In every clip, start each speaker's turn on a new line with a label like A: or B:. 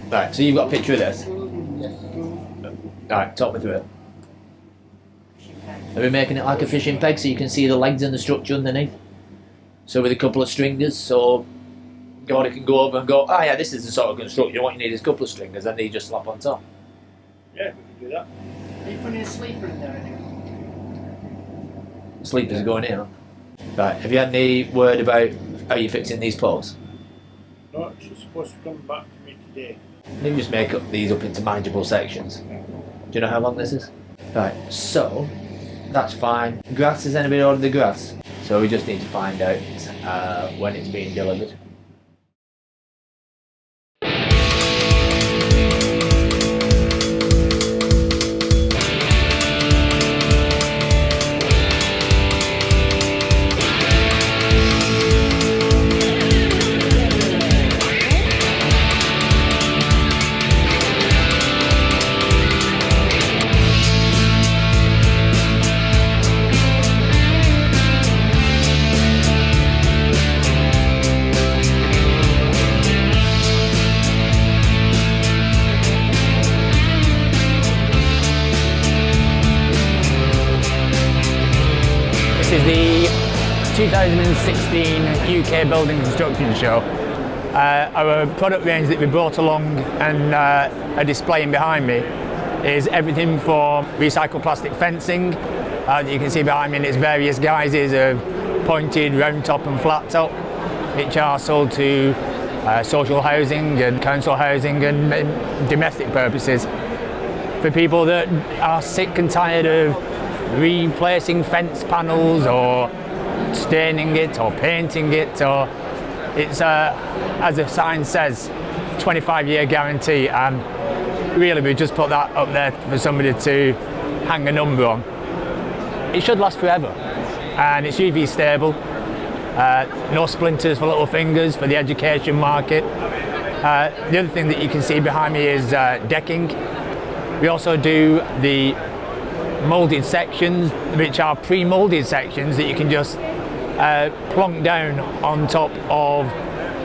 A: Right, so you've got a picture of this?
B: Yes.
A: Alright, talk me through it. Are we making it like a fishing peg so you can see the legs and the structure underneath? So with a couple of stringers, so God can go over and go, oh yeah, this is the sort of construction, what you need is a couple of stringers and then you just slap on top.
B: Yeah, we can do that.
C: Are you putting a sleeper in there?
A: Sleepers are going in, huh? Right, have you had any word about how you're fixing these poles?
B: No, she's supposed to come back to me today.
A: You can just make these up into manageable sections. Do you know how long this is? Right, so that's fine. Grass, has anybody ordered the grass? So we just need to find out when it's being delivered.
D: This is the 2016 UK Building Construction Show. Our product range that we brought along and are displaying behind me is everything from recycled plastic fencing. You can see behind me in its various guises of pointed, round top and flat top, which are sold to social housing and council housing and domestic purposes. For people that are sick and tired of replacing fence panels or staining it or painting it, or it's as the sign says, 25-year guarantee, and really we just put that up there for somebody to hang a number on. It should last forever and it's UV stable, no splinters for little fingers for the education market. The other thing that you can see behind me is decking. We also do the moulded sections, which are pre-moulded sections that you can just plonk down on top of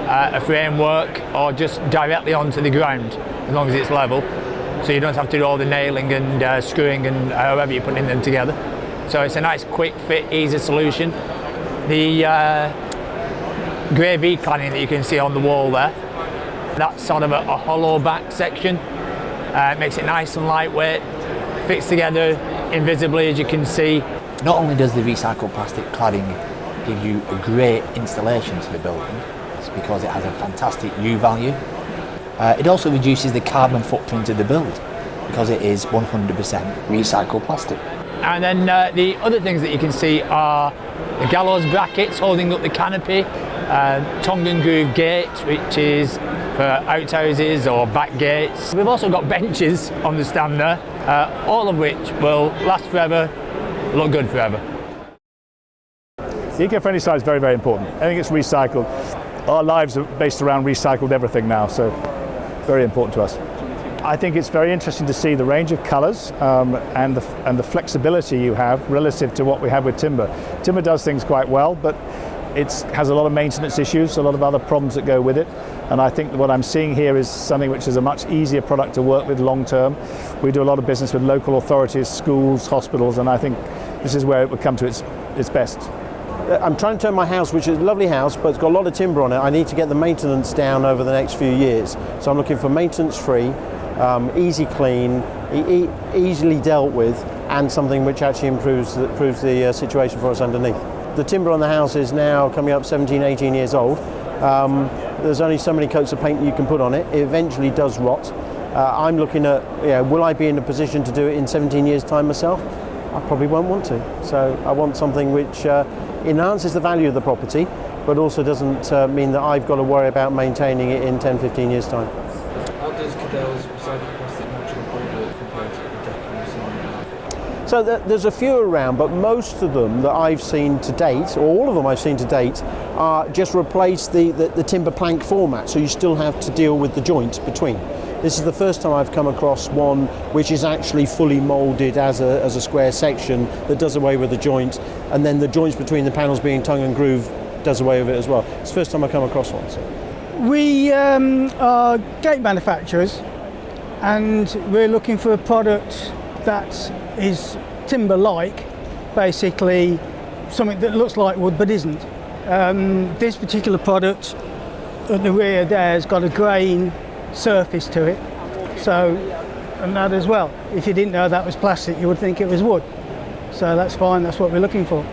D: a framework or just directly onto the ground as long as it's level, so you don't have to do all the nailing and screwing and however you're putting them together. So it's a nice quick fit, easy solution. The grey V cladding that you can see on the wall there, that's sort of a hollow back section. It makes it nice and lightweight, fits together invisibly as you can see.
A: Not only does the recycled plastic cladding give you a great installation to the building, it's because it has a fantastic U value, it also reduces the carbon footprint of the build because it is 100% recycled plastic.
D: And then the other things that you can see are the gallows brackets holding up the canopy, tongue and groove gate, which is for outhouses or back gates. We've also got benches on the stand there, all of which will last forever, look good forever.
E: The eco-friendly side is very, very important. Everything gets recycled. Our lives are based around recycled everything now, so very important to us. I think it's very interesting to see the range of colours and the flexibility you have relative to what we have with timber. Timber does things quite well, but it has a lot of maintenance issues, a lot of other problems that go with it. And I think what I'm seeing here is something which is a much easier product to work with long term. We do a lot of business with local authorities, schools, hospitals, and I think this is where it would come to its best.
F: I'm trying to turn my house, which is a lovely house, but it's got a lot of timber on it. I need to get the maintenance down over the next few years. So I'm looking for maintenance free, easy clean, easily dealt with, and something which actually improves the situation for us underneath. The timber on the house is now coming up 17, 18 years old. There's only so many coats of paint you can put on it. It eventually does rot. I'm looking at, will I be in a position to do it in 17 years' time myself? I probably won't want to. So I want something which enhances the value of the property, but also doesn't mean that I've got to worry about maintaining it in 10, 15 years' time.
G: How does Kedel's recycled plastic natural board compare to the decking?
F: So there's a few around, but most of them that I've seen to date, or all of them I've seen to date, are just replace the timber plank format, so you still have to deal with the joint between. This is the first time I've come across one which is actually fully moulded as a square section that does away with the joint, and then the joints between the panels being tongue and groove does away with it as well. It's the first time I've come across one. So.
H: We are gate manufacturers, and we're looking for a product that is timber-like, basically something that looks like wood but isn't. This particular product at the rear there has got a grain surface to it, so, and that as well. If you didn't know that was plastic, you would think it was wood. So that's fine, that's what we're looking for.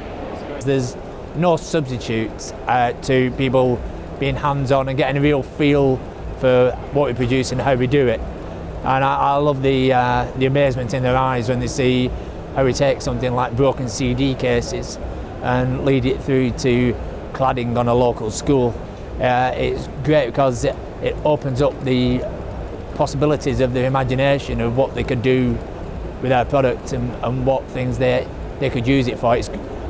D: There's no substitute to people being hands-on and getting a real feel for what we produce and how we do it. And I love the amazement in their eyes when they see how we take something like broken CD cases and lead it through to cladding on a local school. It's great because it opens up the possibilities of their imagination of what they could do with our product and what things they could use it for.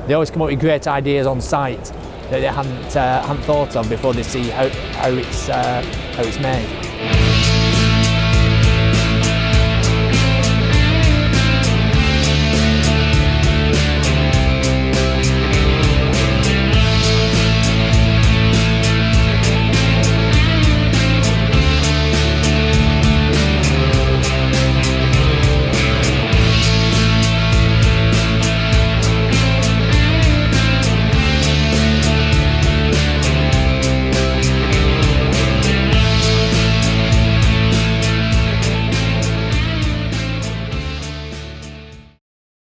D: They always come up with great ideas on site that they hadn't thought of before they see how it's made.